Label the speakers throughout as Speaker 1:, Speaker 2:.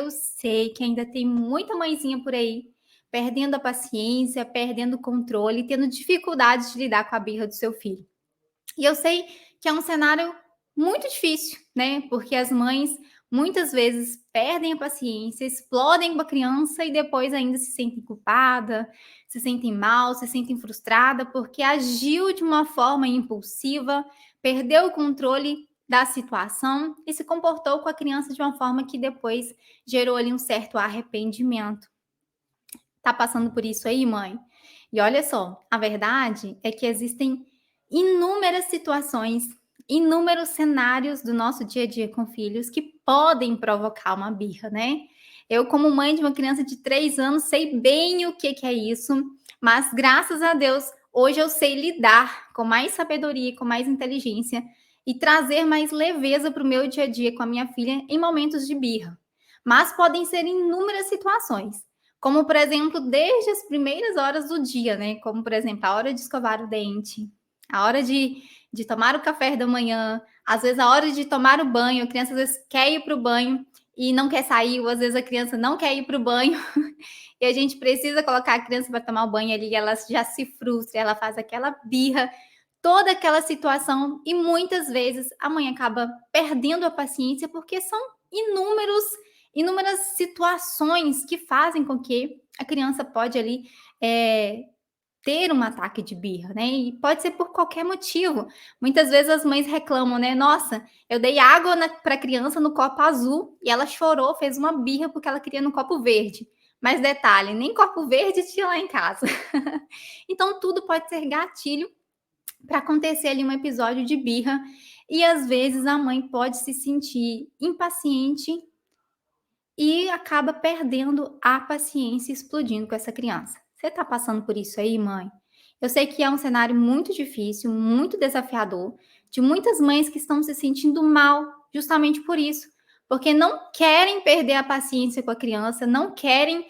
Speaker 1: eu sei que ainda tem muita mãezinha por aí perdendo a paciência, perdendo o controle, tendo dificuldade de lidar com a birra do seu filho. E eu sei que é um cenário muito difícil, né? Porque as mães muitas vezes perdem a paciência, explodem com a criança e depois ainda se sentem culpada, se sentem mal, se sentem frustrada porque agiu de uma forma impulsiva, perdeu o controle da situação e se comportou com a criança de uma forma que depois gerou ali um certo arrependimento. Tá passando por isso aí, mãe? E olha só, a verdade é que existem inúmeras situações, inúmeros cenários do nosso dia a dia com filhos que podem provocar uma birra, né? Eu, como mãe de uma criança de 3 anos, sei bem o que é isso, mas graças a Deus, hoje eu sei lidar com mais sabedoria, com mais inteligência e trazer mais leveza para o meu dia a dia com a minha filha em momentos de birra. Mas podem ser inúmeras situações. Como, por exemplo, desde as primeiras horas do dia, né? Como, por exemplo, a hora de escovar o dente, a hora de tomar o café da manhã, às vezes a hora de tomar o banho, a criança às vezes quer ir para o banho e não quer sair, ou às vezes a criança não quer ir para o banho e a gente precisa colocar a criança para tomar o banho ali, e ela já se frustra, ela faz aquela birra, toda aquela situação, e muitas vezes a mãe acaba perdendo a paciência porque são inúmeras situações que fazem com que a criança pode ali ter um ataque de birra, né? E pode ser por qualquer motivo. Muitas vezes as mães reclamam, né? Nossa, eu dei água para a criança no copo azul e ela chorou, fez uma birra porque ela queria no copo verde. Mas detalhe, nem copo verde tinha lá em casa. Então tudo pode ser gatilho para acontecer ali um episódio de birra e às vezes a mãe pode se sentir impaciente e acaba perdendo a paciência e explodindo com essa criança. Você está passando por isso aí, mãe? Eu sei que é um cenário muito difícil, muito desafiador, de muitas mães que estão se sentindo mal justamente por isso, porque não querem perder a paciência com a criança, não querem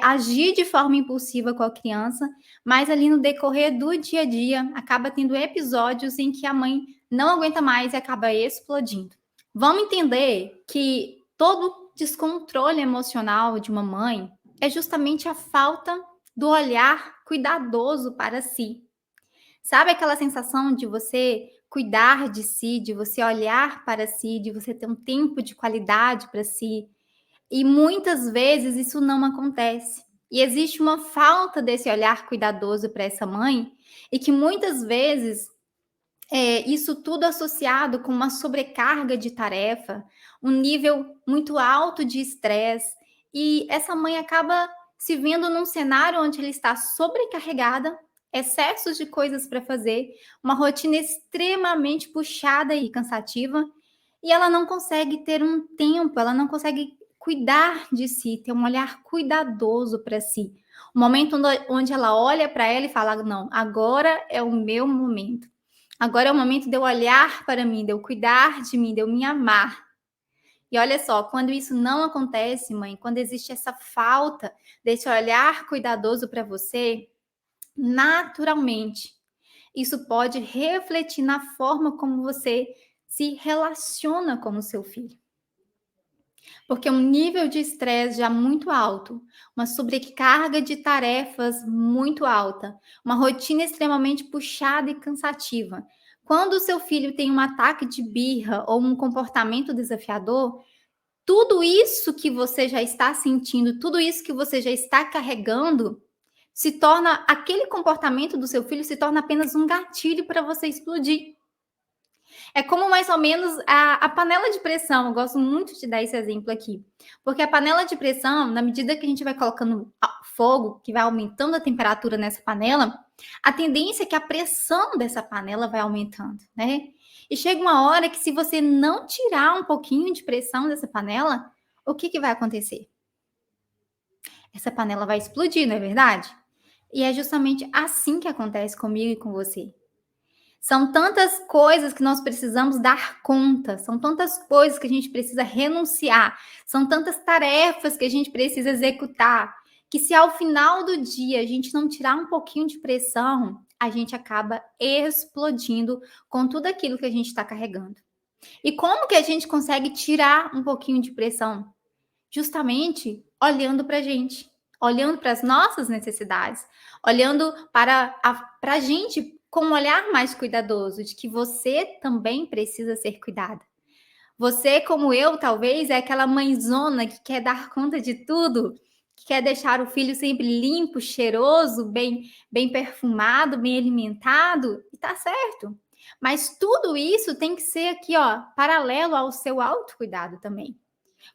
Speaker 1: agir de forma impulsiva com a criança, mas ali no decorrer do dia a dia acaba tendo episódios em que a mãe não aguenta mais e acaba explodindo. Vamos entender que todo descontrole emocional de uma mãe é justamente a falta do olhar cuidadoso para si. Sabe aquela sensação de você cuidar de si, de você olhar para si, de você ter um tempo de qualidade para si? E muitas vezes isso não acontece. E existe uma falta desse olhar cuidadoso para essa mãe, e que muitas vezes isso tudo associado com uma sobrecarga de tarefa, um nível muito alto de estresse, e essa mãe acaba se vendo num cenário onde ela está sobrecarregada, excessos de coisas para fazer, uma rotina extremamente puxada e cansativa, e ela não consegue ter um tempo, ela não consegue cuidar de si, ter um olhar cuidadoso para si. Um momento onde ela olha para ela e fala: não, agora é o meu momento. Agora é o momento de eu olhar para mim, de eu cuidar de mim, de eu me amar. E olha só, quando isso não acontece, mãe, quando existe essa falta desse olhar cuidadoso para você, naturalmente, isso pode refletir na forma como você se relaciona com o seu filho. Porque um nível de estresse já muito alto, uma sobrecarga de tarefas muito alta, uma rotina extremamente puxada e cansativa. Quando o seu filho tem um ataque de birra ou um comportamento desafiador, tudo isso que você já está sentindo, tudo isso que você já está carregando, se torna aquele comportamento do seu filho se torna apenas um gatilho para você explodir. É como mais ou menos a panela de pressão, eu gosto muito de dar esse exemplo aqui, porque a panela de pressão, na medida que a gente vai colocando fogo, que vai aumentando a temperatura nessa panela, a tendência é que a pressão dessa panela vai aumentando, né? E chega uma hora que se você não tirar um pouquinho de pressão dessa panela, o que vai acontecer? Essa panela vai explodir, não é verdade? E é justamente assim que acontece comigo e com você. São tantas coisas que nós precisamos dar conta, são tantas coisas que a gente precisa renunciar, são tantas tarefas que a gente precisa executar, que se ao final do dia a gente não tirar um pouquinho de pressão, a gente acaba explodindo com tudo aquilo que a gente está carregando. E como que a gente consegue tirar um pouquinho de pressão? justamente olhando para a gente, olhando para as nossas necessidades, olhando para a gente com um olhar mais cuidadoso, de que você também precisa ser cuidada. Você, como eu, talvez, é aquela mãezona que quer dar conta de tudo, que quer deixar o filho sempre limpo, cheiroso, bem perfumado, bem alimentado, e tá certo. Mas tudo isso tem que ser aqui, ó, paralelo ao seu autocuidado também.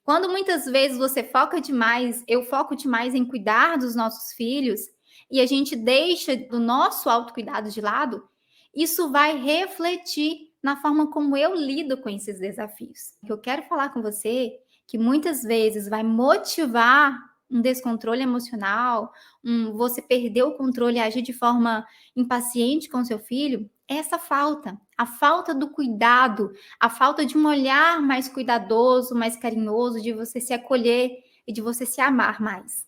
Speaker 1: Quando muitas vezes você foca demais, eu foco demais em cuidar dos nossos filhos e a gente deixa do nosso autocuidado de lado, isso vai refletir na forma como eu lido com esses desafios. O que eu quero falar com você que muitas vezes vai motivar um descontrole emocional, você perder o controle e agir de forma impaciente com seu filho, é essa falta, a falta do cuidado, a falta de um olhar mais cuidadoso, mais carinhoso, de você se acolher e de você se amar mais.